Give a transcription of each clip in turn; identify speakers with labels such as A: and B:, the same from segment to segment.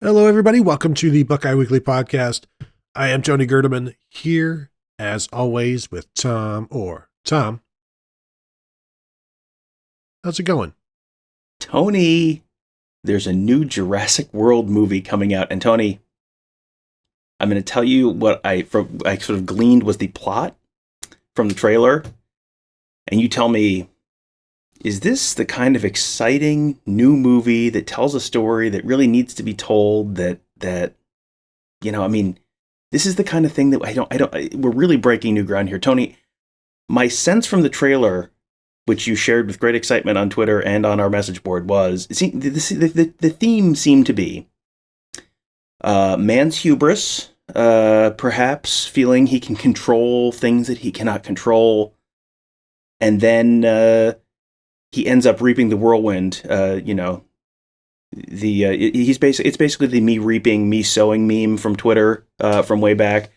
A: Hello, everybody. Welcome to the Buckeye Weekly Podcast. I am Tony Gerdeman, here, as always, with Tom Orr. Tom, how's it going?
B: Tony, there's a new Jurassic World movie coming out. And Tony, I'm going to tell you what I sort of gleaned was the plot from the trailer. And you tell me, is this the kind of exciting new movie that tells a story that really needs to be told that this is the kind of thing that we're really breaking new ground here. Tony, my sense from the trailer, which you shared with great excitement on Twitter and on our message board, was the theme seemed to be man's hubris, perhaps feeling he can control things that he cannot control, and then he ends up reaping the whirlwind. It's basically the me reaping, me sowing meme from Twitter from way back.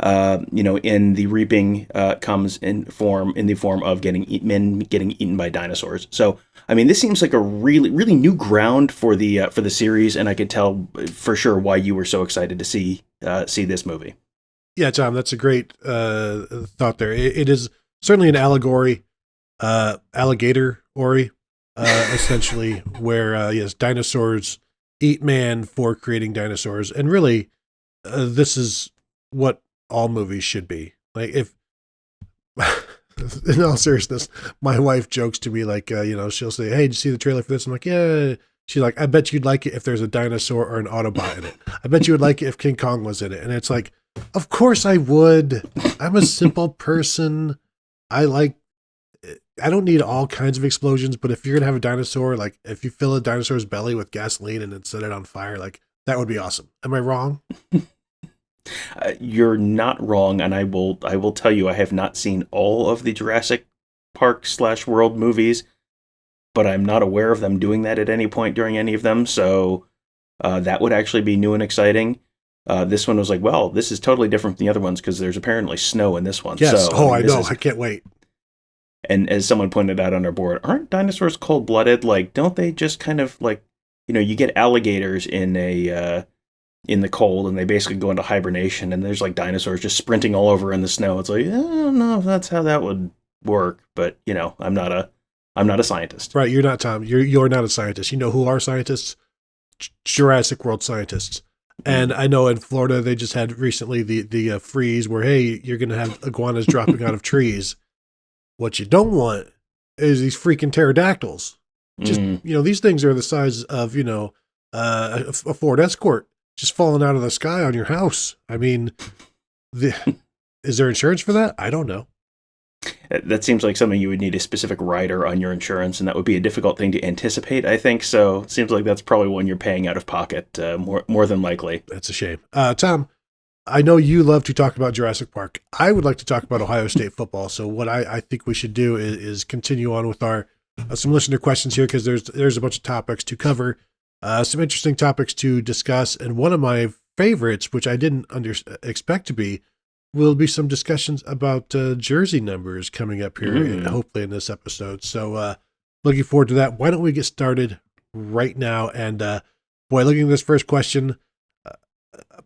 B: In the reaping comes in the form of men getting eaten by dinosaurs. So, I mean, this seems like a really, really new ground for the series, and I could tell for sure why you were so excited to see this movie.
A: Yeah, Tom, that's a great thought there. It is certainly an allegory, alligator Ori, essentially, where yes, dinosaurs eat man for creating dinosaurs, and really, this is what all movies should be. Like, if, in all seriousness, my wife jokes to me like, she'll say, "Hey, did you see the trailer for this?" I'm like, "Yeah." She's like, "I bet you'd like it if there's a dinosaur or an Autobot in it. I bet you would like it if King Kong was in it." And it's like, of course I would. I'm a simple person. I don't need all kinds of explosions, but if you're gonna have a dinosaur, like if you fill a dinosaur's belly with gasoline and then set it on fire, like that would be awesome. Am I wrong?
B: You're not wrong, and I will tell you, I have not seen all of the Jurassic Park / World movies, but I'm not aware of them doing that at any point during any of them. So that would actually be new and exciting. This one was like, well, this is totally different from the other ones because there's apparently snow in this one.
A: Yes.
B: So,
A: I know. I can't wait.
B: And as someone pointed out on our board, aren't dinosaurs cold-blooded? Like, don't they just kind of like, you get alligators in the cold, and they basically go into hibernation, and there's like dinosaurs just sprinting all over in the snow. It's like, I don't know if that's how that would work, but I'm not a scientist.
A: Right, you're not, Tom. You're not a scientist. You know who are scientists? Jurassic World scientists. And I know in Florida they just had recently the freeze where, hey, you're going to have iguanas dropping out of trees. What you don't want is these freaking pterodactyls. Just, these things are the size of, a Ford Escort just falling out of the sky on your house. I mean, is there insurance for that? I don't know.
B: That seems like something you would need a specific rider on your insurance, and that would be a difficult thing to anticipate, I think. So it seems like that's probably one you're paying out of pocket, more than likely.
A: That's a shame. Tom, I know you love to talk about Jurassic Park. I would like to talk about Ohio State football. So what I think we should do is continue on with our some listener questions here, because there's a bunch of topics to cover, some interesting topics to discuss, and one of my favorites, which I didn't expect to be, will be some discussions about jersey numbers coming up here, hopefully in this episode. So looking forward to that. Why don't we get started right now? And looking at this first question,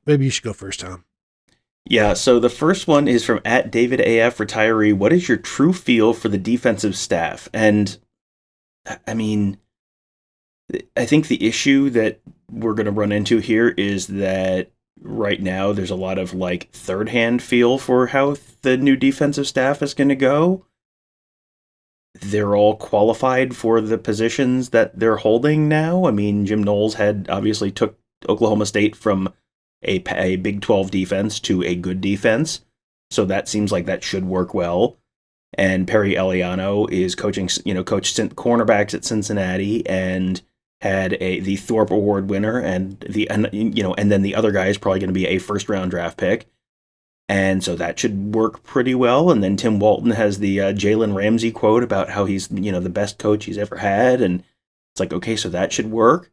A: maybe you should go first, Tom.
B: Yeah, so the first one is from @DavidAF Retiree. What is your true feel for the defensive staff? And I mean, I think the issue that we're going to run into here is that right now there's a lot of like third-hand feel for how the new defensive staff is going to go. They're all qualified for the positions that they're holding now. I mean, Jim Knowles obviously took Oklahoma State from a Big 12 defense to a good defense. So that seems like that should work well. And Perry Eliano is coached cornerbacks at Cincinnati and had the Thorpe Award winner, and then the other guy is probably going to be a first-round draft pick. And so that should work pretty well. And then Tim Walton has the Jalen Ramsey quote about how he's, the best coach he's ever had. And it's like, okay, so that should work.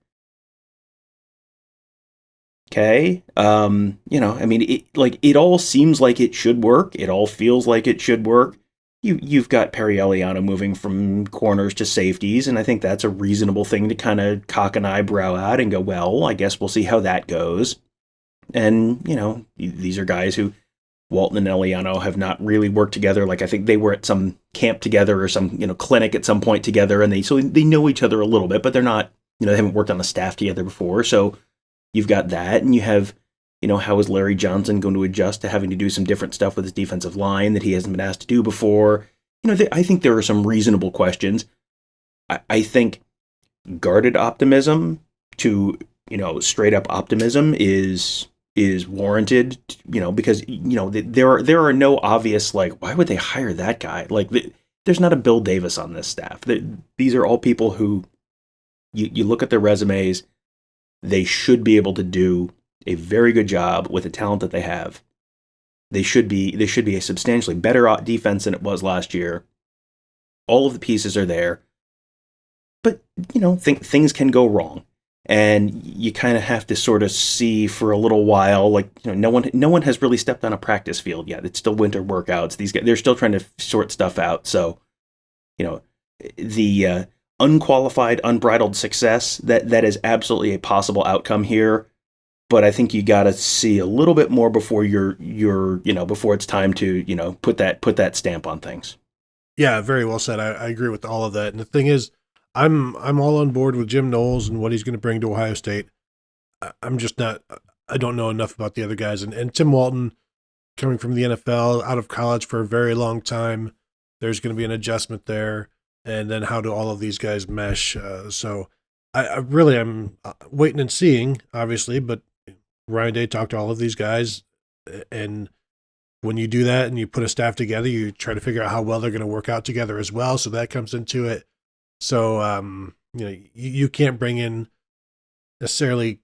B: Okay. It all seems like it should work. It all feels like it should work. you've got Perry Eliano moving from corners to safeties, and I think that's a reasonable thing to kind of cock an eyebrow at and go, well, I guess we'll see how that goes. And, these are guys who Walton and Eliano have not really worked together. Like, I think they were at some camp together or some, clinic at some point together, and they know each other a little bit, but they're not, they haven't worked on the staff together before. So you've got that, and you have, how is Larry Johnson going to adjust to having to do some different stuff with his defensive line that he hasn't been asked to do before? I think there are some reasonable questions. I think guarded optimism to, straight up optimism is warranted, because, there are no obvious, like, why would they hire that guy? Like, there's not a Bill Davis on this staff. These are all people who you look at their resumes, they should be able to do a very good job with the talent that they have. They should be a substantially better defense than it was last year. All of the pieces are there. But, things can go wrong. And you kind of have to sort of see for a little while, like, no one has really stepped on a practice field yet. It's still winter workouts. These guys, they're still trying to sort stuff out. So, the unqualified, unbridled success, that is absolutely a possible outcome here. But I think you got to see a little bit more before before it's time to, put that stamp on things.
A: Yeah, very well said. I agree with all of that. And the thing is, I'm all on board with Jim Knowles and what he's going to bring to Ohio State. I'm just not. I don't know enough about the other guys. And Tim Walton, coming from the NFL, out of college for a very long time, there's going to be an adjustment there. And then how do all of these guys mesh? So I really am waiting and seeing, obviously. But Ryan Day talked to all of these guys, and when you do that and you put a staff together, you try to figure out how well they're going to work out together as well. So that comes into it. So, you can't bring in necessarily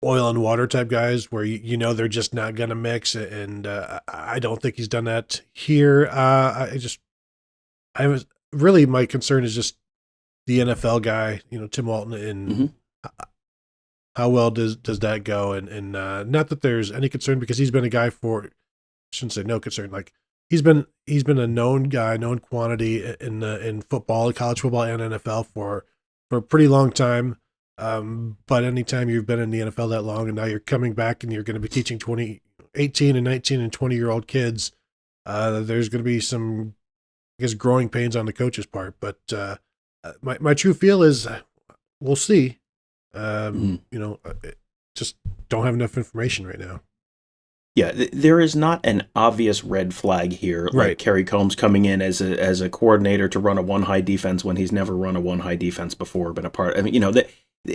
A: oil and water type guys where they're just not going to mix. And I don't think he's done that here. My concern is just the NFL guy, Tim Walton, and how well does that go? And not that there's any concern, because he's been a guy for, I shouldn't say no concern, like, He's been a known guy, known quantity in football, college football, and NFL for a pretty long time. But anytime you've been in the NFL that long, and now you're coming back and you're going to be teaching 18 and 19 and 20-year-old kids, there's going to be some, I guess, growing pains on the coach's part. But my true feel is we'll see. Just don't have enough information right now.
B: Yeah, there is not an obvious red flag here, like
A: right.
B: Kerry Combs coming in as a coordinator to run a one-high defense when he's never run a one-high defense before, been a part. I mean,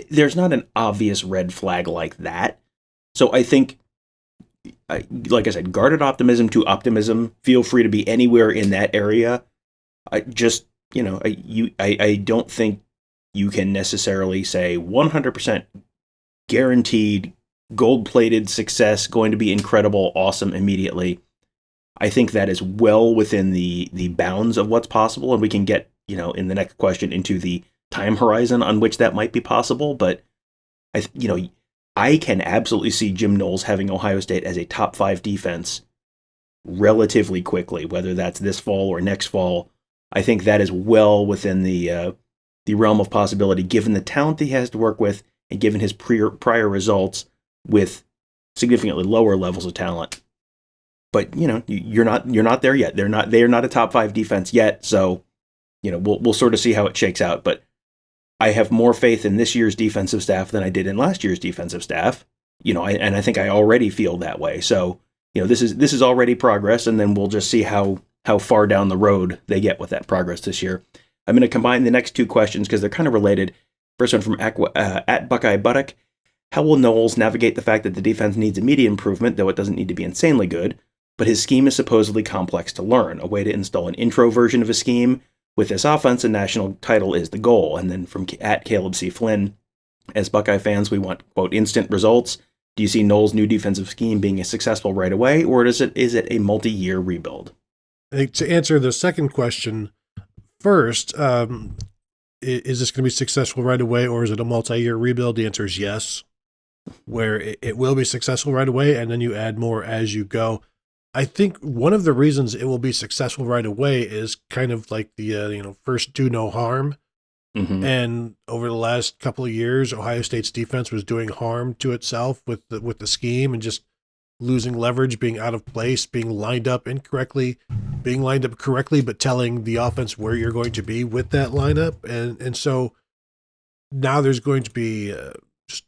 B: there's not an obvious red flag like that. So I think, like I said, guarded optimism to optimism. Feel free to be anywhere in that area. I don't think you can necessarily say 100% guaranteed gold-plated success, going to be incredible, awesome immediately. I think that is well within the bounds of what's possible, and we can get, in the next question into the time horizon on which that might be possible. But I can absolutely see Jim Knowles having Ohio State as a top 5 defense relatively quickly, whether that's this fall or next fall. I think that is well within the realm of possibility, given the talent he has to work with and given his prior results with significantly lower levels of talent. But you're not there yet. They are not a top 5 defense yet. So we'll sort of see how it shakes out. But I have more faith in this year's defensive staff than I did in last year's defensive staff. And I think I already feel that way. So this is already progress, and then we'll just see how far down the road they get with that progress this year. I'm going to combine the next 2 questions because they're kind of related. First one from at Buckeye Buttock. How will Knowles navigate the fact that the defense needs immediate improvement, though it doesn't need to be insanely good, but his scheme is supposedly complex to learn? A way to install an intro version of a scheme. With this offense, a national title is the goal. And then from at Caleb C. Flynn, as Buckeye fans, we want, quote, instant results. Do you see Knowles' new defensive scheme being successful right away, or is it a multi-year rebuild?
A: I think to answer the second question first, is this going to be successful right away, or is it a multi-year rebuild? The answer is yes, where it will be successful right away, and then you add more as you go. I think one of the reasons it will be successful right away is kind of like the first do no harm.
B: Mm-hmm.
A: And over the last couple of years, Ohio State's defense was doing harm to itself with the scheme and just losing leverage, being out of place, being lined up incorrectly, being lined up correctly, but telling the offense where you're going to be with that lineup. And so now there's going to be just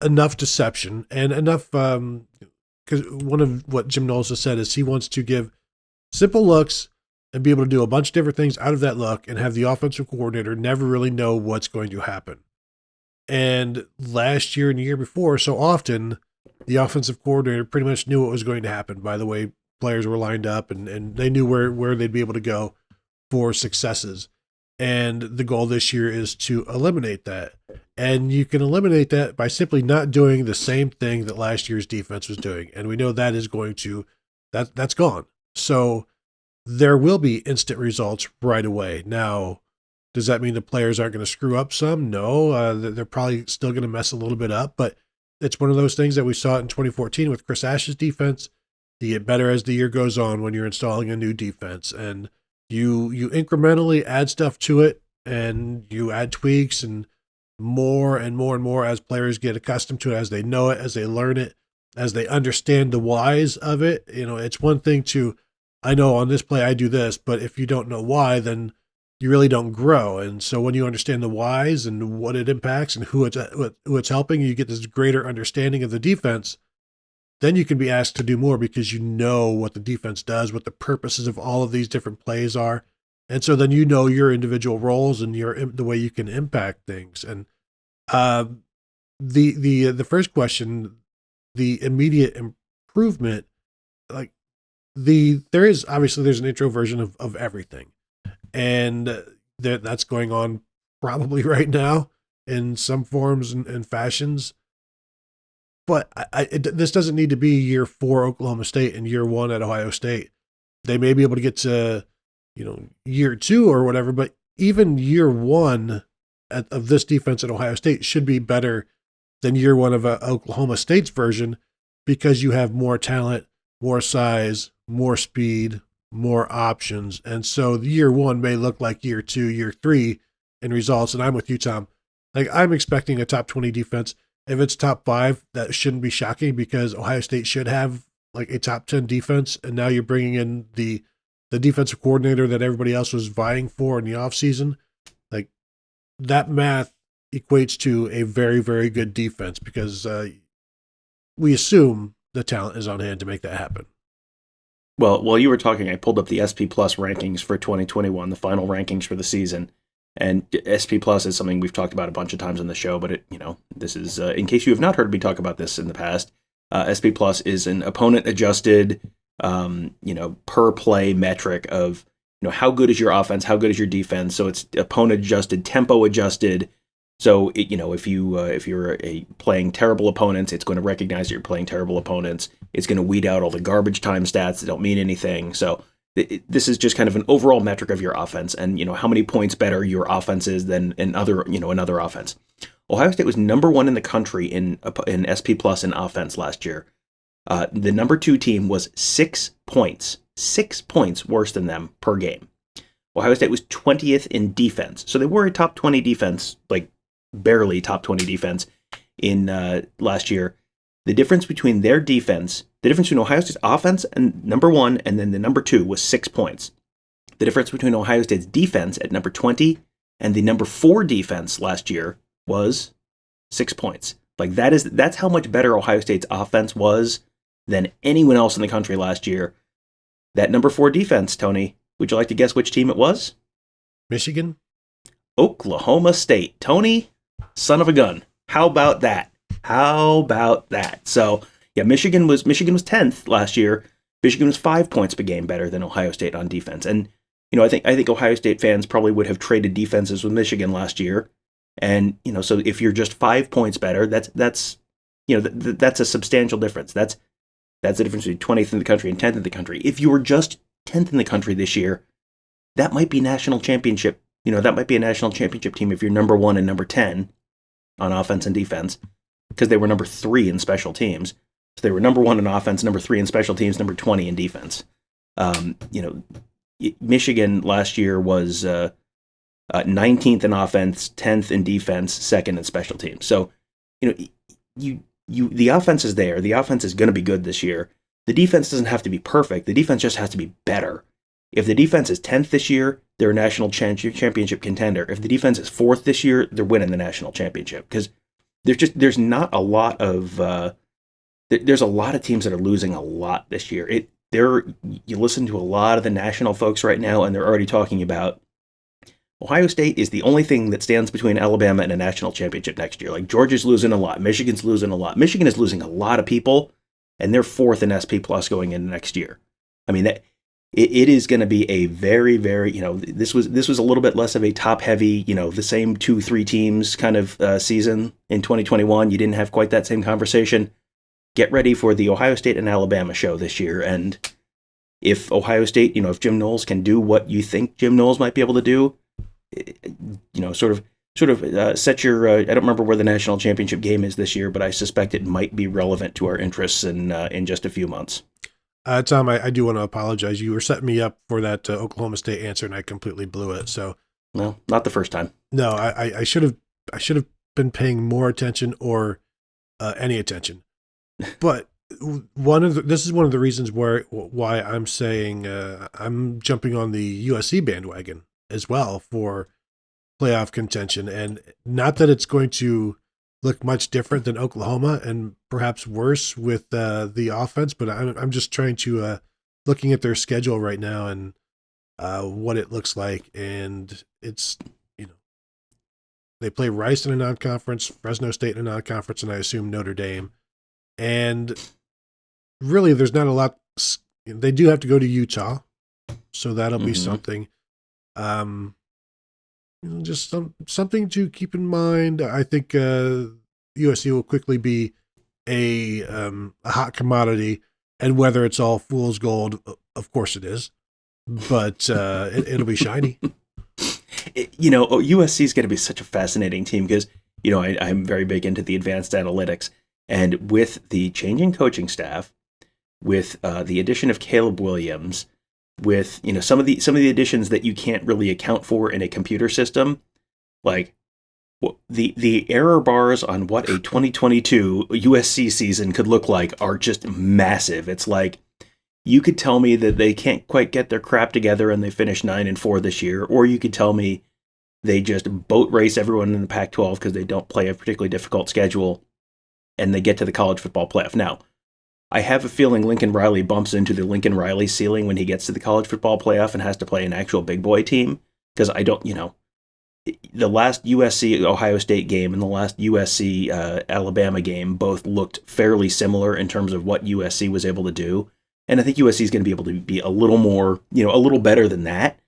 A: enough deception and enough, because one of what Jim Knowles has said is he wants to give simple looks and be able to do a bunch of different things out of that look and have the offensive coordinator never really know what's going to happen. And last year and the year before, so often the offensive coordinator pretty much knew what was going to happen by the way players were lined up, and they knew where they'd be able to go for successes. And the goal this year is to eliminate that. And you can eliminate that by simply not doing the same thing that last year's defense was doing. And we know that is going to, that's gone. So there will be instant results right away. Now, does that mean the players aren't going to screw up some? No, they're probably still going to mess a little bit up, but it's one of those things that we saw in 2014 with Chris Ash's defense. You get better as the year goes on when you're installing a new defense, and you incrementally add stuff to it, and you add tweaks and more and more and more as players get accustomed to it, as they know it, as they learn it, as they understand the whys of it. It's one thing to, I know on this play I do this, but if you don't know why, then you really don't grow. And so when you understand the whys and what it impacts and who it's helping, you get this greater understanding of the defense. Then you can be asked to do more because you know what the defense does, what the purposes of all of these different plays are. And so then you know your individual roles and the way you can impact things. And the first question, the immediate improvement, like there's an intro version of everything. And that's going on probably right now in some forms and fashions. But this doesn't need to be year 4 Oklahoma State and year 1 at Ohio State. They may be able to get to, year 2 or whatever, but even year 1 of this defense at Ohio State should be better than year 1 of Oklahoma State's version, because you have more talent, more size, more speed, more options. And so the year 1 may look like year 2, year 3 in results. And I'm with you, Tom. Like, I'm expecting a top 20 defense. If it's top 5, that shouldn't be shocking, because Ohio State should have like a top 10 defense. And now you're bringing in the defensive coordinator that everybody else was vying for in the offseason. Like, that math equates to a very, very good defense, because we assume the talent is on hand to make that happen.
B: Well, while you were talking, I pulled up the SP Plus rankings for 2021, the final rankings for the season. And SP Plus is something we've talked about a bunch of times on the show, but this is, in case you have not heard me talk about this in the past, SP Plus is an opponent adjusted, per play metric of, how good is your offense, how good is your defense. So it's opponent adjusted, tempo adjusted. So if you're playing terrible opponents, it's going to recognize that you're playing terrible opponents. It's going to weed out all the garbage time stats that don't mean anything. So this is just kind of an overall metric of your offense, and how many points better your offense is than another offense. Ohio State was number 1 in the country in SP Plus in offense last year. The number 2 team was 6 points worse than them per game. Ohio State was 20th in defense, so they were a top 20 defense, like barely top 20 defense in last year. The difference between their defense, the difference between Ohio State's offense and number 1 and then the number 2 was 6 points. The difference between Ohio State's defense at number 20 and the number 4 defense last year was 6 points. Like, that's how much better Ohio State's offense was than anyone else in the country last year. That number 4 defense, Tony, would you like to guess which team it was?
A: Michigan?
B: Oklahoma State. Tony, son of a gun. How about that? So, yeah, Michigan was 10th last year. Michigan was 5 points per game better than Ohio State on defense. And, I think Ohio State fans probably would have traded defenses with Michigan last year. And, so if you're just 5 points better, that's a substantial difference. That's the difference between 20th in the country and 10th in the country. If you were just 10th in the country this year, that might be national championship. That might be a national championship team if you're number 1 and number 10 on offense and defense, because they were number 3 in special teams. So they were number 1 in offense, number 3 in special teams, number 20 in defense. Michigan last year was 19th in offense, 10th in defense, 2nd in special teams. So, the offense is there. The offense is going to be good this year. The defense doesn't have to be perfect. The defense just has to be better. If the defense is 10th this year, they're a national championship contender. If the defense is 4th this year, they're winning the national championship. Because there's not a lot of there's a lot of teams that are losing a lot this year. You listen to a lot of the national folks right now, and they're already talking about Ohio State is the only thing that stands between Alabama and a national championship next year. Like, Georgia's losing a lot. Michigan's losing a lot. Michigan is losing a lot of people, and they're 4th in SP Plus going into next year. I mean, it is going to be a very, very, this was a little bit less of a top-heavy, the same 2-3 teams kind of season in 2021. You didn't have quite that same conversation. Get ready for the Ohio State and Alabama show this year, and if Ohio State, if Jim Knowles can do what you think Jim Knowles might be able to do, sort of set your. I don't remember where the national championship game is this year, but I suspect it might be relevant to our interests in just a few months.
A: Tom, I do want to apologize. You were setting me up for that Oklahoma State answer, and I completely blew it. So,
B: no, not the first time.
A: No, I should have been paying more attention or any attention. But this is one of the reasons why I'm saying I'm jumping on the USC bandwagon as well for playoff contention, and not that it's going to look much different than Oklahoma and perhaps worse with the offense, but I'm just trying to looking at their schedule right now and what it looks like, and it's they play Rice in a non-conference, Fresno State in a non-conference, and I assume Notre Dame, and really there's not a lot. They do have to go to Utah, so that'll be something. Just something to keep in mind. I think USC will quickly be a hot commodity, and whether it's all fool's gold, of course it is, but it'll be shiny.
B: USC is going to be such a fascinating team because I'm very big into the advanced analytics, and with the changing coaching staff, with the addition of Caleb Williams, with some of the additions that you can't really account for in a computer system, like the error bars on what a 2022 USC season could look like are just massive. It's like you could tell me that they can't quite get their crap together and they finish 9-4 this year, or you could tell me they just boat race everyone in the Pac-12 because they don't play a particularly difficult schedule and they get to the college football playoff. Now, I have a feeling Lincoln Riley bumps into the Lincoln Riley ceiling when he gets to the college football playoff and has to play an actual big boy team. Because the last USC Ohio State game and the last USC Alabama game both looked fairly similar in terms of what USC was able to do. And I think USC is going to be able to be a little more, a little better than that.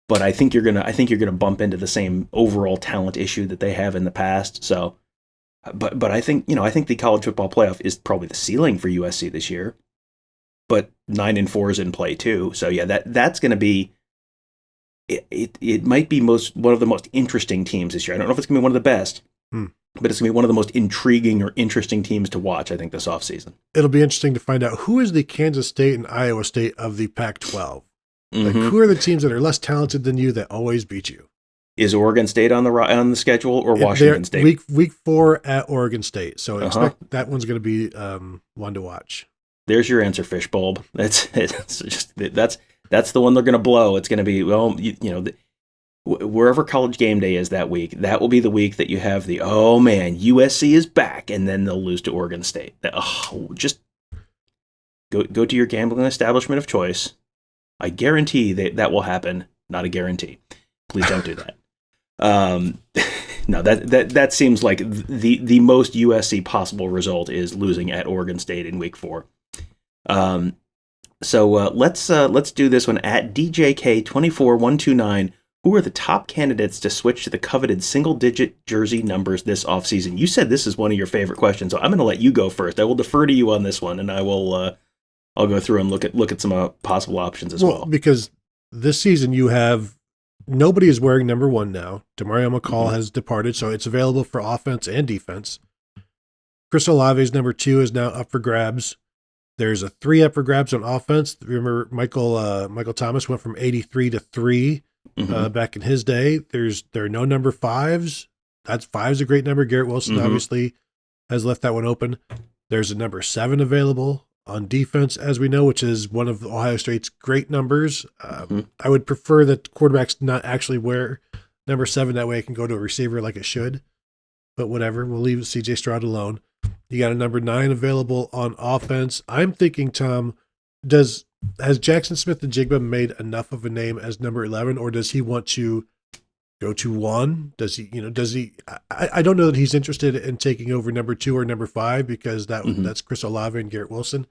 B: But I think you're gonna bump into the same overall talent issue that they have in the past. So. But I think the college football playoff is probably the ceiling for USC this year. But 9-4 is in play too. So yeah, that's going to be it might be one of the most interesting teams this year. I don't know if it's going to be one of the best, but it's going to be one of the most intriguing or interesting teams to watch, I think, this offseason.
A: It'll be interesting to find out who is the Kansas State and Iowa State of the Pac-12. Like, who are the teams that are less talented than you that always beat you?
B: Is Oregon State on the schedule or Washington State?
A: Week 4 at Oregon State. So I expect that one's going to be one to watch.
B: There's your answer, Fishbulb. That's the one they're going to blow. It's going to be wherever College Game Day is that week. That will be the week that you have USC is back, and then they'll lose to Oregon State. Just go to your gambling establishment of choice. I guarantee that will happen. Not a guarantee. Please don't do that. No, that seems like the most USC possible result is losing at Oregon State in week 4. So let's do this one at DJK24129. Who are the top candidates to switch to the coveted single-digit jersey numbers this offseason? You said this is one of your favorite questions, so I'm going to let you go first. I will defer to you on this one, and I'll go through and look at some possible options as well.
A: Because this season you have. Nobody is wearing number 1 now. Demario McCall has departed, so it's available for offense and defense. Chris Olave's number 2 is now up for grabs. There's a 3 up for grabs on offense. Remember, Michael Thomas went from 83 to 3 back in his day. There are no number 5s. That's 5's a great number. Garrett Wilson obviously has left that one open. There's a number 7 available on defense, as we know, which is one of Ohio State's great numbers. I would prefer that quarterbacks not actually wear number 7. That way it can go to a receiver like it should. But whatever, we'll leave CJ Stroud alone. You got a number 9 available on offense. I'm thinking, Tom, has Jackson Smith-Njigba made enough of a name as number 11, or does he want to go to 1? Does he, I don't know that he's interested in taking over number 2 or number 5 because that's Chris Olave and Garrett Wilson.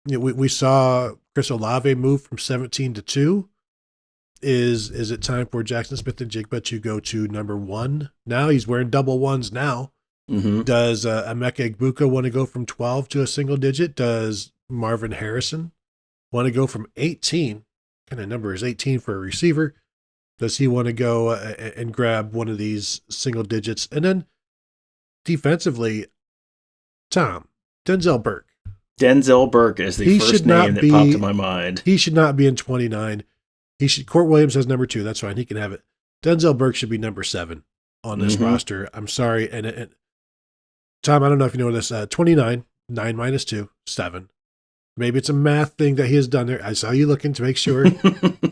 A: We saw Chris Olave move from 17 to 2. Is it time for Jackson Smith-Njigba to go to number 1? Now he's wearing double 1s now. Does Emeka Egbuka want to go from 12 to a single digit? Does Marvin Harrison want to go from 18? Kind of number is 18 for a receiver. Does he want to go and grab one of these single digits? And then defensively, Tom, Denzel Burke.
B: Denzel Burke is the first name that popped to my mind.
A: He should not be in 29. Court Williams has number 2. That's fine. He can have it. Denzel Burke should be number 7 on this roster. I'm sorry. And Tom, I don't know if you know this. 29, 9 minus 2, 7. Maybe it's a math thing that he has done there. I saw you looking to make sure.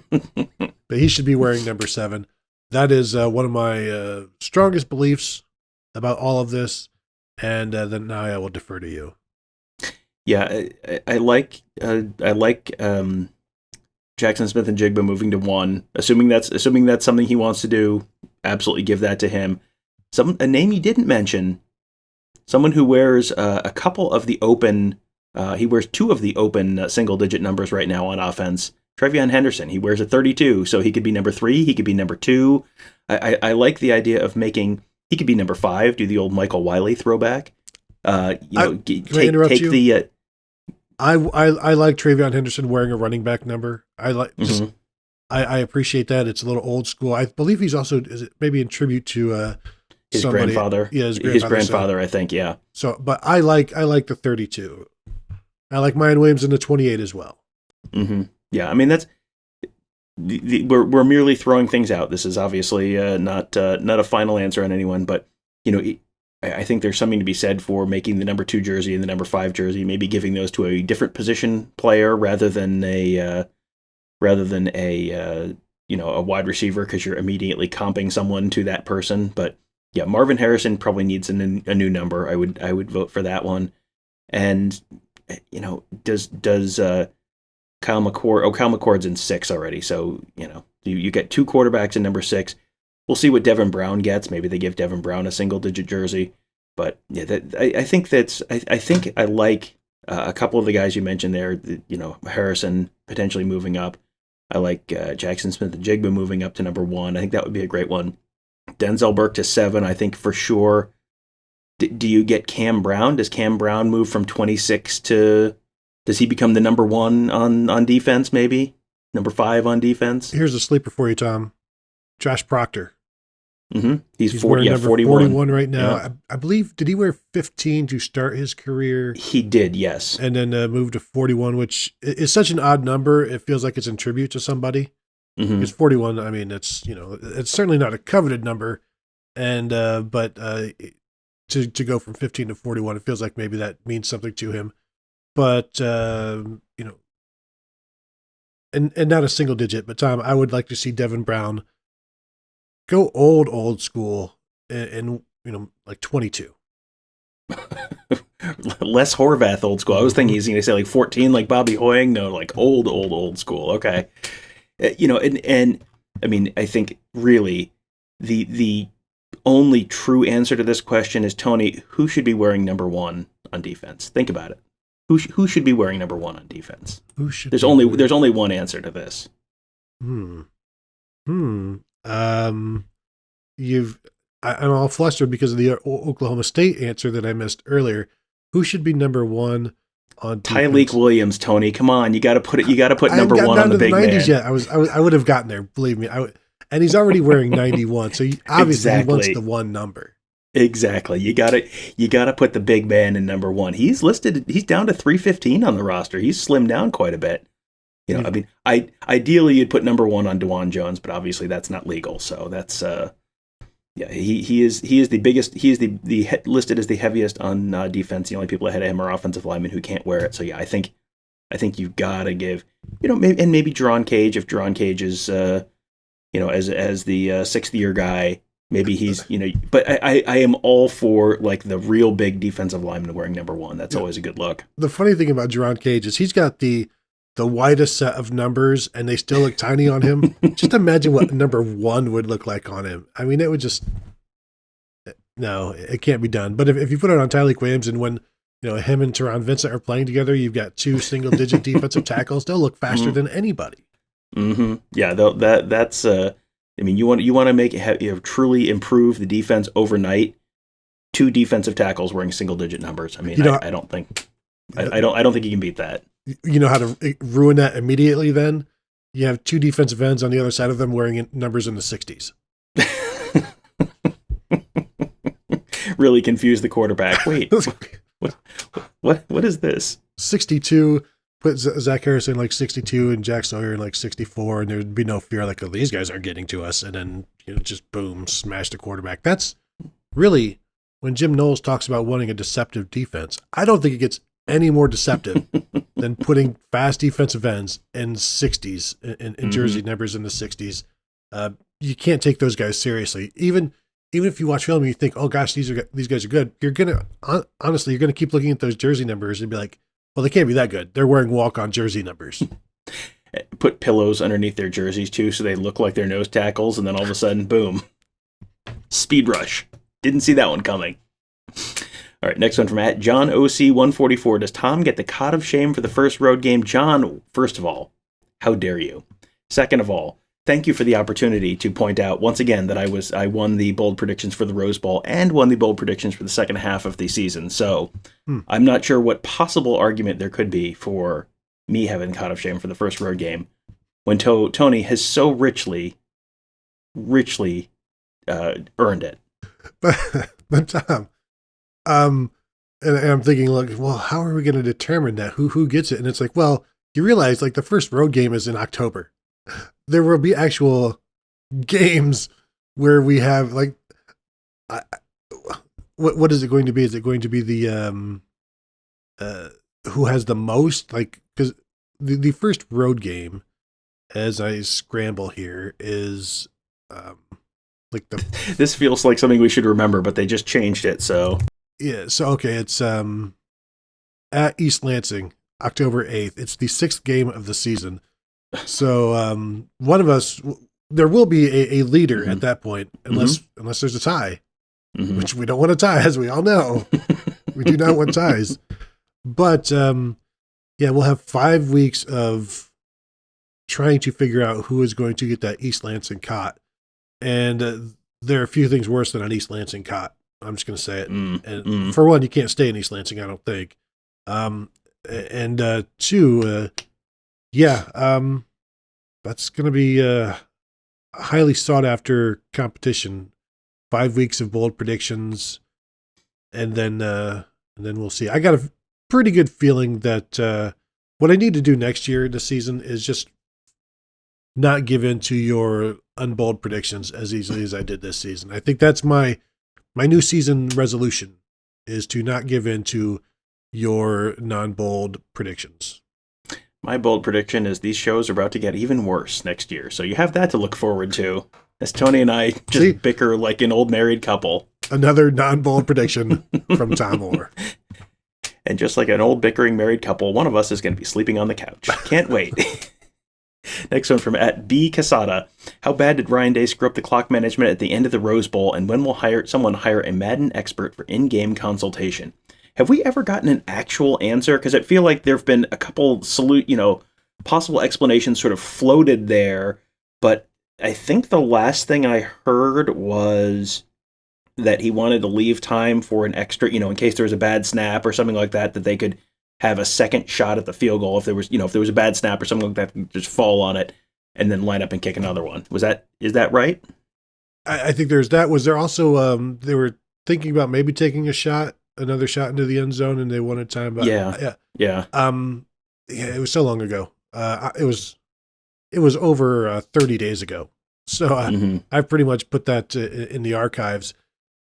A: But he should be wearing number 7. That is one of my strongest beliefs about all of this. And then now I will defer to you.
B: Yeah, I like Jackson Smith-Njigba moving to 1. Assuming that's something he wants to do, absolutely give that to him. A name you didn't mention, someone who wears a couple of the open. He wears 2 of the open single-digit numbers right now on offense. Trevion Henderson, he wears a 32, so he could be number 3, he could be number 2. I like the idea of he could be number 5, do the old Michael Wiley throwback. I like
A: Trevion Henderson wearing a running back number. I appreciate that. It's a little old school. I believe he's also maybe in tribute to
B: his grandfather. Yeah, his grandfather, I think. Yeah.
A: So, but I like the 32. I like Mayan Williams in the 28 as well.
B: Yeah, I mean that's we're merely throwing things out. This is obviously not a final answer on anyone, but I think there's something to be said for making the number 2 jersey and the number 5 jersey, maybe giving those to a different position player rather than a wide receiver, because you're immediately comping someone to that person. But yeah, Marvin Harrison probably needs a new number. I would vote for that one. And does Kyle McCord? Oh, Kyle McCord's in 6 already. So you get 2 quarterbacks in number 6. We'll see what Devin Brown gets. Maybe they give Devin Brown a single-digit jersey. But yeah, I think I like a couple of the guys you mentioned there. Harrison potentially moving up. I like Jackson Smith-Njigba moving up to number 1. I think that would be a great one. Denzel Burke to 7. I think for sure. Do you get Cam Brown? Does Cam Brown move from 26 to? Does he become the number 1 on defense? Maybe number 5 on defense.
A: Here's a sleeper for you, Tom. Josh Proctor.
B: He's 41.
A: 41 right now. Yeah. I believe, did he wear 15 to start his career?
B: He did, yes.
A: And then moved to 41, which is such an odd number. It feels like it's in tribute to somebody. It's 41. I mean, it's certainly not a coveted number. And but to go from 15 to 41, it feels like maybe that means something to him. But and not a single digit. But Tom, I would like to see Devin Brown go old school and like 22.
B: Less Horvath old school. I was thinking he's going to say like 14 like Bobby Hoying. No, like old school. Okay. And I mean, I think really the only true answer to this question is, Tony, who should be wearing number 1 on defense? Think about it. Who should be wearing number 1 on defense? There's only one answer to this.
A: I'm all flustered because of the Oklahoma State answer that I missed earlier. Who should be number 1 on defense?
B: Tyleek Williams, Tony. Come on, you got to put number 1 on the big man.
A: Yet. I would have gotten there. Believe me. And he's already wearing 91, so obviously he wants the 1 number.
B: Exactly. You gotta put the big man in number one. He's down to 315 on the roster. He's slimmed down quite a bit. I mean, ideally you'd put number one on DeJuan Jones, but obviously that's not legal. So that's he is the biggest. He is the listed as the heaviest on defense. The only people ahead of him are offensive linemen who can't wear it. So yeah, I think you've got to give maybe Jerron Cage, if Jerron Cage is as the sixth year guy. Maybe he's, but I am all for like the real big defensive lineman wearing number one. That's always a good look.
A: The funny thing about Jerron Cage is he's got the widest set of numbers and they still look tiny on him. Just imagine what number one would look like on him. I mean, it would just, no, it can't be done. But if you put it on Tyleik Williams and when, him and Teron Vincent are playing together, you've got two single digit defensive tackles. They'll look faster than anybody.
B: Mm-hmm. Yeah, that's, I mean, you want to make it truly improve the defense overnight. Two defensive tackles wearing single digit numbers. I mean, I don't think you can beat that.
A: You know how to ruin that immediately? Then you have two defensive ends on the other side of them wearing numbers in the 60s.
B: Really confuse the quarterback. Wait, what is this?
A: 62. Put Zach Harrison like 62 and Jack Sawyer in like 64, and there'd be no fear like, oh, these guys aren't getting to us, and then just boom, smash the quarterback. That's really when Jim Knowles talks about wanting a deceptive defense. I don't think it gets any more deceptive than putting fast defensive ends in 60s in jersey numbers in the 60s. You can't take those guys seriously. Even if you watch film and you think, oh gosh, these guys are good, you're gonna keep looking at those jersey numbers and be like, well, they can't be that good. They're wearing walk-on jersey numbers.
B: Put pillows underneath their jerseys, too, so they look like they're nose tackles, and then all of a sudden, boom. Speed rush. Didn't see that one coming. All right, next one from @JohnOC144. Does Tom get the Cot of Shame for the first road game? John, first of all, how dare you? Second of all, thank you for the opportunity to point out once again that I won the bold predictions for the Rose Bowl and won the bold predictions for the second half of the season. So I'm not sure what possible argument there could be for me having Cot of Shame for the first road game when Tony has so richly earned it.
A: But Tom, and I'm thinking, look, well, how are we going to determine that? Who gets it? And it's like, well, you realize like the first road game is in October. There will be actual games where we have like, what is it going to be? Is it going to be the who has the most? Like, because the first road game, as I scramble here, is like the.
B: This feels like something we should remember, but they just changed it. So
A: yeah, so okay, it's at East Lansing, October 8th. It's the 6th game of the season. So one of us, there will be a leader at that point, unless there's a tie, which we don't want a tie, as we all know. We do not want ties. But we'll have 5 weeks of trying to figure out who is going to get that East Lansing cot. And there are a few things worse than an East Lansing cot. I'm just going to say it. And for one, you can't stay in East Lansing, I don't think. And two, that's going to be a highly sought after competition. 5 weeks of bold predictions, and then we'll see. I got a pretty good feeling that what I need to do next year this season is just not give in to your unbold predictions as easily as I did this season. I think that's my new season resolution, is to not give in to your non-bold predictions.
B: My bold prediction is these shows are about to get even worse next year. So you have that to look forward to as Tony and I just bicker like an old married couple.
A: Another non-bold prediction from Tom Orr.
B: And just like an old bickering married couple, one of us is going to be sleeping on the couch. Can't wait. Next one from @B Casada. How bad did Ryan Day screw up the clock management at the end of the Rose Bowl, and when will someone hire a Madden expert for in-game consultation? Have we ever gotten an actual answer? Because I feel like there have been a couple possible explanations sort of floated there, but I think the last thing I heard was that he wanted to leave time for an extra, in case there was a bad snap or something like that, that they could have a second shot at the field goal if there was a bad snap or something like that, just fall on it and then line up and kick another one. Is that right?
A: I think there's that. Was there also they were thinking about maybe taking another shot into the end zone, and they wanted time. But
B: Yeah.
A: yeah, it was so long ago. It was over 30 days ago. So I've pretty much put that in the archives.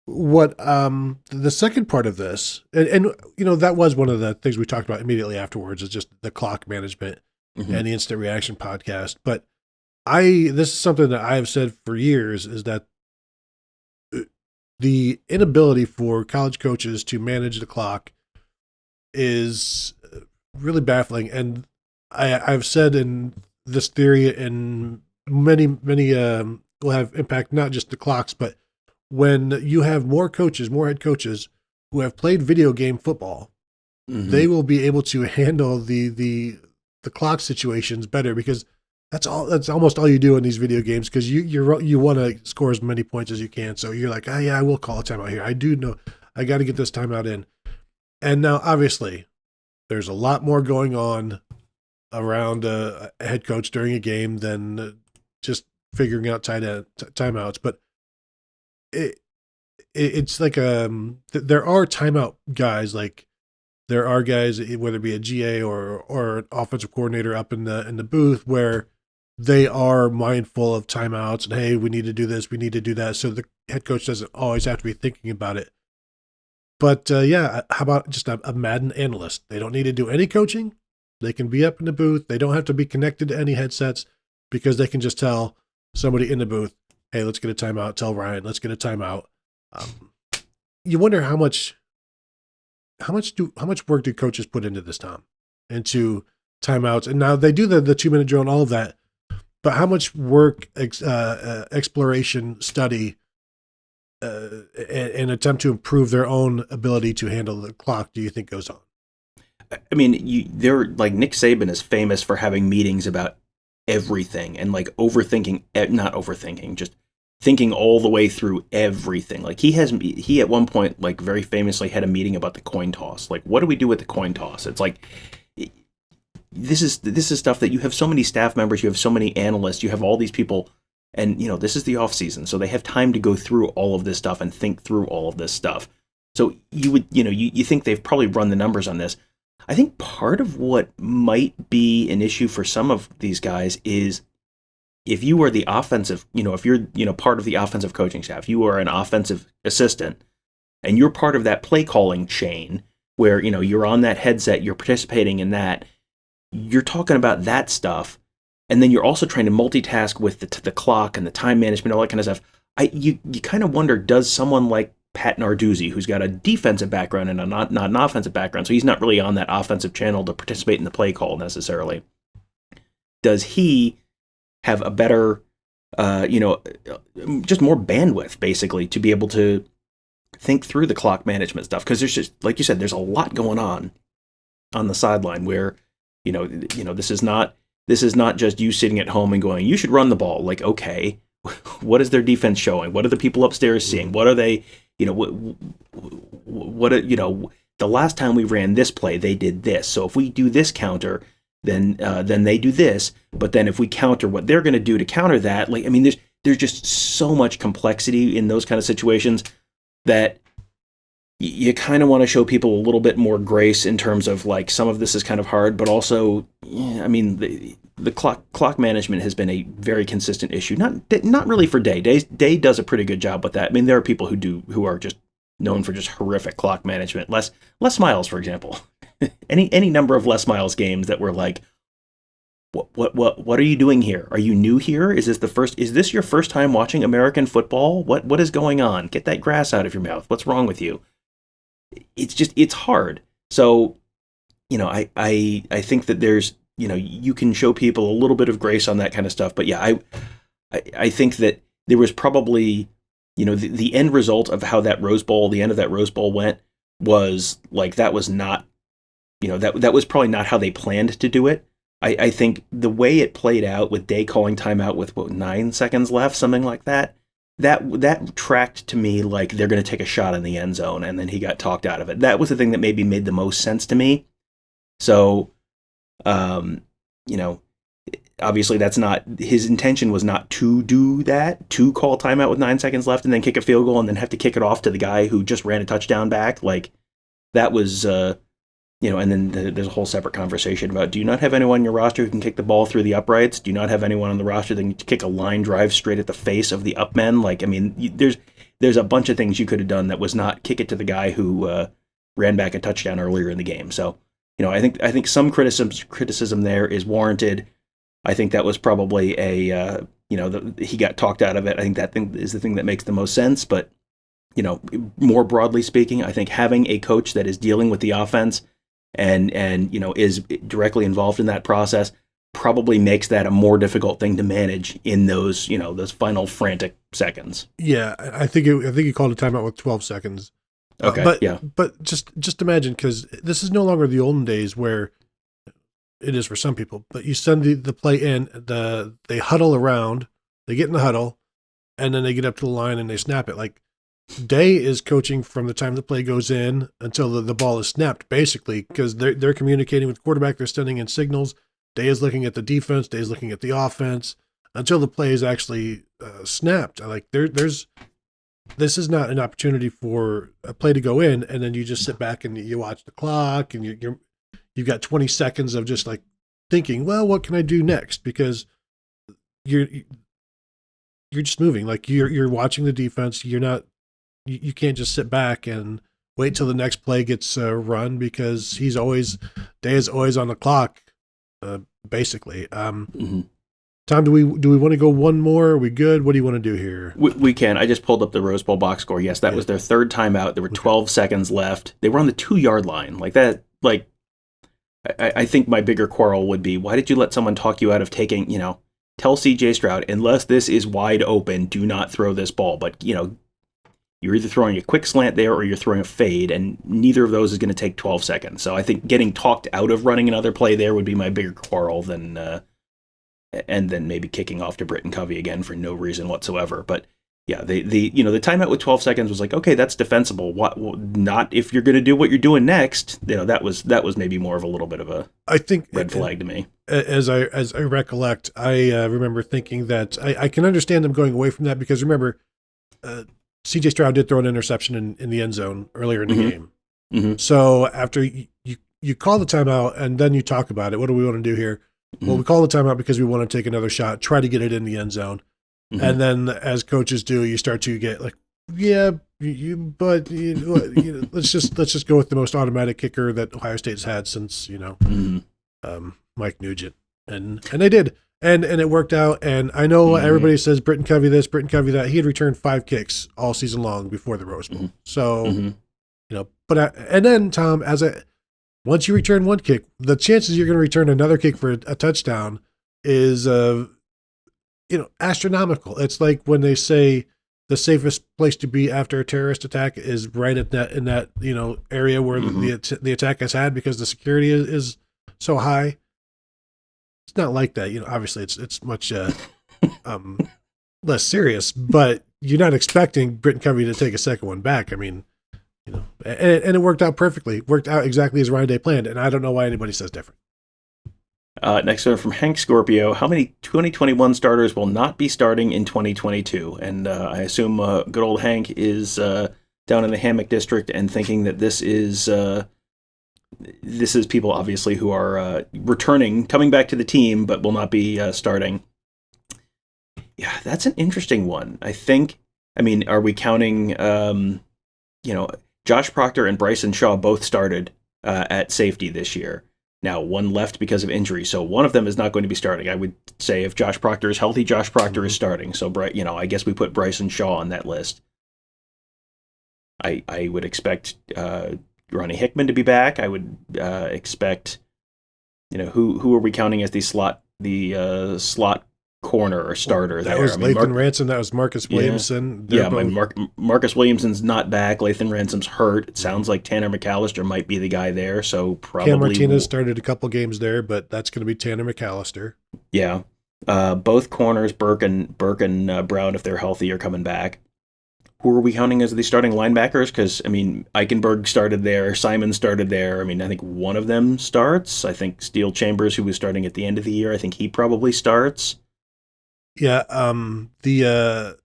A: What the second part of this, and that was one of the things we talked about immediately afterwards, is just the clock management and the instant reaction podcast. But this is something that I have said for years, is that the inability for college coaches to manage the clock is really baffling. And I've said in this theory, and many will have impact, not just the clocks, but when you have more head coaches who have played video game football, they will be able to handle the clock situations better, because that's almost all you do in these video games, because you want to score as many points as you can. So you're like, yeah, I will call a timeout here. I do know I got to get this timeout in. And now, obviously, there's a lot more going on around a head coach during a game than just figuring out timeouts. But it's like there are timeout guys. Like, there are guys, whether it be a GA or an offensive coordinator up in the booth, where they are mindful of timeouts and, hey, we need to do this, we need to do that. So the head coach doesn't always have to be thinking about it. But how about just a Madden analyst? They don't need to do any coaching. They can be up in the booth. They don't have to be connected to any headsets, because they can just tell somebody in the booth, hey, let's get a timeout. Tell Ryan, let's get a timeout. You wonder how much work do coaches put into this, Tom, into timeouts? And now they do the 2-minute drill and all of that, but how much work, exploration, study, and attempt to improve their own ability to handle the clock do you think goes on?
B: I mean, they're like, Nick Saban is famous for having meetings about everything and like not overthinking, just thinking all the way through everything. Like, he at one point, like, very famously had a meeting about the coin toss. Like, what do we do with the coin toss? It's like, this is stuff that you have so many staff members, you have so many analysts, you have all these people, and this is the off season, so they have time to go through all of this stuff and think through all of this stuff. So you would, you think they've probably run the numbers on this. I think part of what might be an issue for some of these guys is, if you are the offensive, if you're, part of the offensive coaching staff, you are an offensive assistant, and you're part of that play calling chain where, you're on that headset, you're participating in that, you're talking about that stuff, and then you're also trying to multitask with the clock and the time management, all that kind of stuff. You kind of wonder, does someone like Pat Narduzzi, who's got a defensive background and not an offensive background, so he's not really on that offensive channel to participate in the play call necessarily, does he have a better, just more bandwidth, basically, to be able to think through the clock management stuff? Because there's just, like you said, there's a lot going on the sideline where, this is not just you sitting at home and going, you should run the ball. Like, okay, what is their defense showing? What are the people upstairs seeing? What are they, what the last time we ran this play, they did this. So if we do this counter, then they do this. But then if we counter what they're going to do to counter that, like, I mean, there's just so much complexity in those kind of situations that you kind of want to show people a little bit more grace in terms of, like, some of this is kind of hard, but also, I mean, the clock management has been a very consistent issue. Not really for Day. Day does a pretty good job with that. I mean, there are people who are just known for just horrific clock management. Les Miles, for example. any number of Les Miles games that were like, what are you doing here? Are you new here? Is this your first time watching American football? What is going on? Get that grass out of your mouth. What's wrong with you? It's hard. So, I think that there's, you can show people a little bit of grace on that kind of stuff. But yeah, I think that there was probably, the end result of how the end of that Rose Bowl went was like, that was not, that was probably not how they planned to do it. I think the way it played out with Day calling timeout with 9 seconds left, something like that tracked to me like they're going to take a shot in the end zone, and then he got talked out of it. That was the thing that maybe made the most sense to me. So, obviously that's not his intention, was not to do that, to call timeout with 9 seconds left and then kick a field goal and then have to kick it off to the guy who just ran a touchdown back. Like that was, and then there's a whole separate conversation about, do you not have anyone on your roster who can kick the ball through the uprights? Do you not have anyone on the roster that can kick a line drive straight at the face of the up men? Like, I mean, there's a bunch of things you could have done that was not kick it to the guy who ran back a touchdown earlier in the game. So, I think some criticism there is warranted. I think that was probably he got talked out of it. I think that thing is the thing that makes the most sense. But, more broadly speaking, I think having a coach that is dealing with the offense and is directly involved in that process probably makes that a more difficult thing to manage in those, those final frantic seconds.
A: Yeah, I think he called a timeout with 12 seconds.
B: Okay.
A: But just imagine, because this is no longer the olden days where it is for some people, but you send the play in, they huddle around, they get in the huddle, and then they get up to the line and they snap it. Like, Day is coaching from the time the play goes in until the ball is snapped, basically, because they're communicating with the quarterback, they're sending in signals. Day is looking at the defense, Day is looking at the offense until the play is actually snapped. Like, this is not an opportunity for a play to go in, and then you just sit back and you watch the clock, and you've got 20 seconds of just like thinking, well, what can I do next? Because you're just moving. Like you're watching the defense. You can't just sit back and wait till the next play gets run, because Day is always on the clock, basically. Tom, do we want to go one more? Are we good? What do you want to do here?
B: We can. I just pulled up the Rose Bowl box score. Yes, that was their third timeout. There were 12 seconds left. They were on the 2-yard line. Like that. Like, I think my bigger quarrel would be, why did you let someone talk you out of taking? Tell C.J. Stroud, unless this is wide open, do not throw this ball. But you're either throwing a quick slant there or you're throwing a fade, and neither of those is going to take 12 seconds. So I think getting talked out of running another play there would be my bigger quarrel than. And then maybe kicking off to Britton Covey again for no reason whatsoever. But yeah, the timeout with 12 seconds was like, okay, that's defensible. What? Not if you're going to do what you're doing next. That was maybe more of a little bit of a red flag to me.
A: As I recollect, I remember thinking that I can understand them going away from that, because remember, C.J. Stroud did throw an interception in the end zone earlier in the game.
B: Mm-hmm.
A: So after you call the timeout and then you talk about it, what do we want to do here? Well, we call the timeout because we want to take another shot, try to get it in the end zone. Mm-hmm. And then, as coaches do, you start to get like, let's just go with the most automatic kicker that Ohio State's had since, Mike Nugent. And they did. And it worked out. And I know everybody says Britton Covey this, Britton Covey that. He had returned 5 kicks all season long before the Rose Bowl. So, and then, Tom, once you return 1 kick, the chances you're going to return another kick for a touchdown is, astronomical. It's like when they say the safest place to be after a terrorist attack is right in that area where the attack has had, because the security is so high. It's not like that. Obviously it's much less serious, but you're not expecting Britton Covey to take a second one back. I mean, and it worked out perfectly. Worked out exactly as Ryan Day planned, and I don't know why anybody says different.
B: Next one from Hank Scorpio. How many 2021 starters will not be starting in 2022? And I assume good old Hank is down in the Hammock District and thinking that this is people obviously who are returning, coming back to the team, but will not be starting. Yeah, that's an interesting one. Are we counting? Josh Proctor and Bryson Shaw both started at safety this year. Now, one left because of injury, so one of them is not going to be starting. I would say if Josh Proctor is healthy, Josh Proctor is starting. So, I guess we put Bryson Shaw on that list. I would expect Ronnie Hickman to be back. I would expect, who are we counting as the slot corner or starter there?
A: That was Lathan Ransom. That was Marcus Williamson.
B: Marcus Williamson's not back. Lathan Ransom's hurt. It sounds like Tanner McAllister might be the guy there. So probably
A: Cam Martinez started a couple games there, but that's going to be Tanner McAllister.
B: Yeah, both corners, Burke and Brown, if they're healthy, are coming back. who are we counting as the starting linebackers? Because, I mean, Eichenberg started there. Simon started there. I mean, I think one of them starts. I think Steele Chambers, who was starting at the end of the year, I think he probably starts.
A: Yeah. The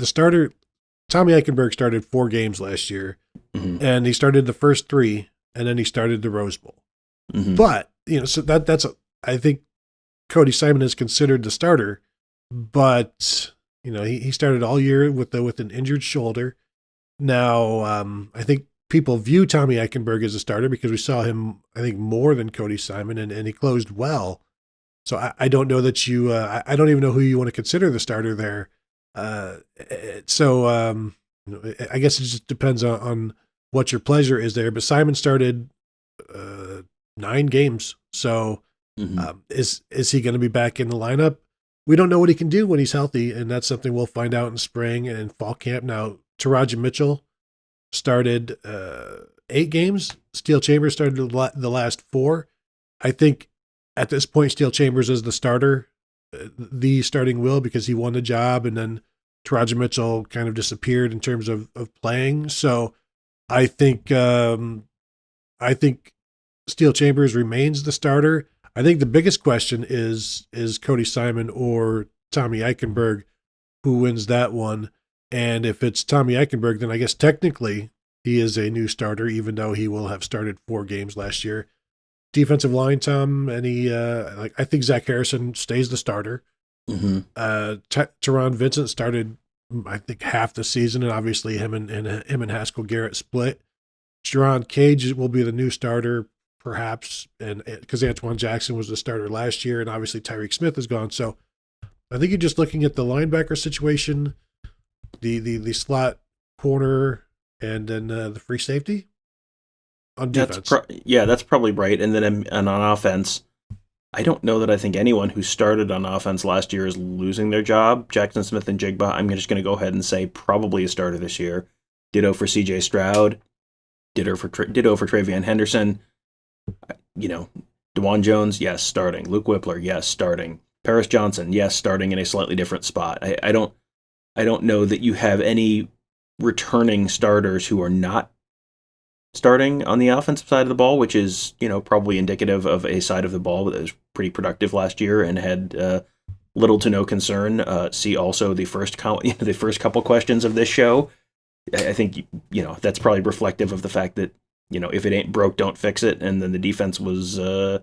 A: starter, Tommy Eichenberg, started 4 games last year, and he started the first 3, and then he started the Rose Bowl. But, so I think Cody Simon is considered the starter, but he started all year with an injured shoulder. Now, I think people view Tommy Eichenberg as a starter because we saw him, I think, more than Cody Simon, and he closed well. So I don't know that I don't even know who you want to consider the starter there. I guess it just depends on what your pleasure is there. But Simon started 9 games. So is he going to be back in the lineup? We don't know what he can do when he's healthy, and that's something we'll find out in spring and in fall camp. Now, Taraji Mitchell started 8 games. Steele Chambers started the last 4. I think at this point, Steele Chambers is the starter, the starting will, because he won the job, and then Taraji Mitchell kind of disappeared in terms of playing. So I think Steele Chambers remains the starter. I think the biggest question is Cody Simon or Tommy Eichenberg, who wins that one. And if it's Tommy Eichenberg, then I guess technically he is a new starter, even though he will have started 4 games last year. Defensive line, Tom, I think Zach Harrison stays the starter. Teron Vincent started, I think, half the season, and obviously him and Haskell Garrett split. Jerron Cage will be the new starter, perhaps, and because Antoine Jackson was the starter last year, and obviously Tyreek Smith is gone. So I think you're just looking at the linebacker situation, the slot corner, and then the free safety on defense.
B: That's probably right. And then on offense, I don't know that I think anyone who started on offense last year is losing their job. Jackson Smith and Jigba, I'm just going to go ahead and say probably a starter this year. Ditto for C.J. Stroud. Ditto for Travion Henderson. DeJuan Jones, yes, starting. Luke Whippler, yes, starting. Paris Johnson, yes, starting in a slightly different spot. I don't know that you have any returning starters who are not starting on the offensive side of the ball, which is, probably indicative of a side of the ball that was pretty productive last year and had little to no concern. See also the first couple questions of this show. I think, that's probably reflective of the fact that, if it ain't broke, don't fix it. And then the defense was, I'm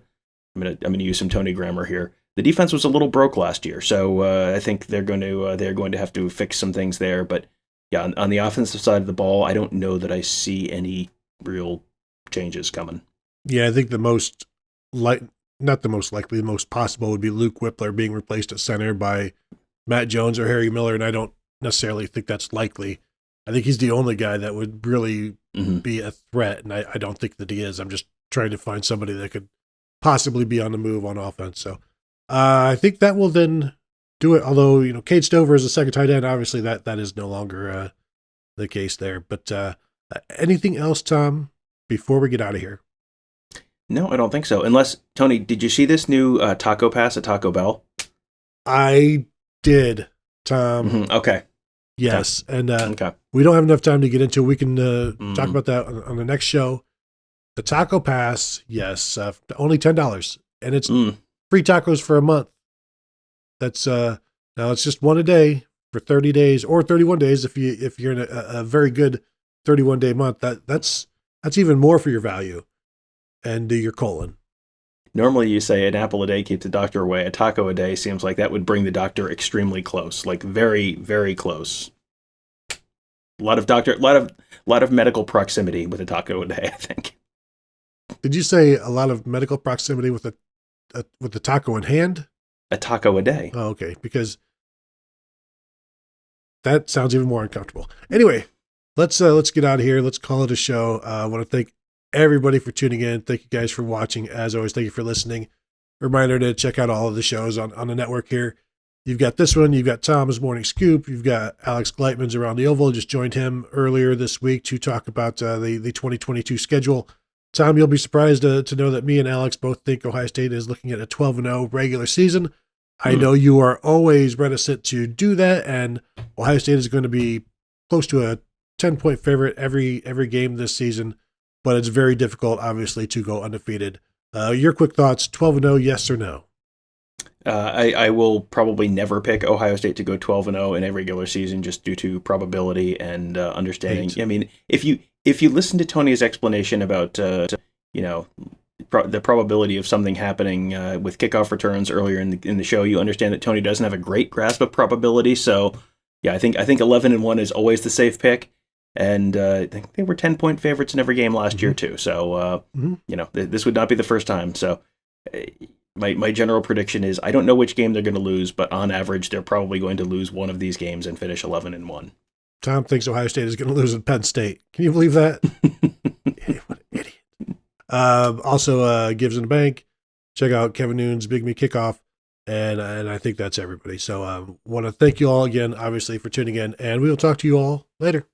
B: gonna use some Tony grammar here. The defense was a little broke last year, so I think they're going to have to fix some things there. But yeah, on the offensive side of the ball, I don't know that I see any real changes coming.
A: Yeah, I think the most possible would be Luke Whippler being replaced at center by Matt Jones or Harry Miller, and I don't necessarily think that's likely. I think he's the only guy that would really be a threat, and I don't think that he is. I'm just trying to find somebody that could possibly be on the move on offense. So I think that will then do it, although, Cade Stover is a second tight end. Obviously, that is no longer the case there. But anything else, Tom, before we get out of here?
B: No, I don't think so. Unless, Tony, did you see this new taco pass at Taco Bell?
A: I did, Tom.
B: Okay.
A: Yes, and we don't have enough time to get into it. We can talk about that on the next show. The Taco Pass, yes, only $10, and it's free tacos for a month. That's now it's just one a day for 30 days or 31 days if you're in a very good 31-day month. That's even more for your value and your colon.
B: Normally you say an apple a day keeps the doctor away. A taco a day seems like that would bring the doctor extremely close, like very, very close. A lot of medical proximity with a taco a day, I think.
A: Did you say a lot of medical proximity with the taco in hand?
B: A taco a day.
A: Oh, okay, because that sounds even more uncomfortable. Anyway, let's get out of here. Let's call it a show. I want to thank everybody for tuning in. Thank you guys for watching. As always, thank you for listening. Reminder to check out all of the shows on the network here. You've got this one. You've got Tom's Morning Scoop. You've got Alex Gleitman's Around the Oval. Just joined him earlier this week to talk about the 2022 schedule. Tom, you'll be surprised to know that me and Alex both think Ohio State is looking at a 12-0 regular season. I know you are always reticent to do that, and Ohio State is going to be close to a 10-point favorite every game this season, but it's very difficult, obviously, to go undefeated. Your quick thoughts, 12-0, yes or no?
B: I will probably never pick Ohio State to go 12-0 in a regular season just due to probability and understanding. I mean, if you listen to Tony's explanation about the probability of something happening with kickoff returns earlier in the show, you understand that Tony doesn't have a great grasp of probability. So, yeah, I think 11-1 is always the safe pick, and I think they were 10-point favorites in every game last year too. So, this would not be the first time. So. My general prediction is I don't know which game they're going to lose, but on average, they're probably going to lose one of these games and finish 11-1.
A: Tom thinks Ohio State is going to lose at Penn State. Can you believe that? What an idiot. Also, Gives in the Bank. Check out Kevin Noon's Big Me Kickoff. And I think that's everybody. So want to thank you all again, obviously, for tuning in. And we will talk to you all later.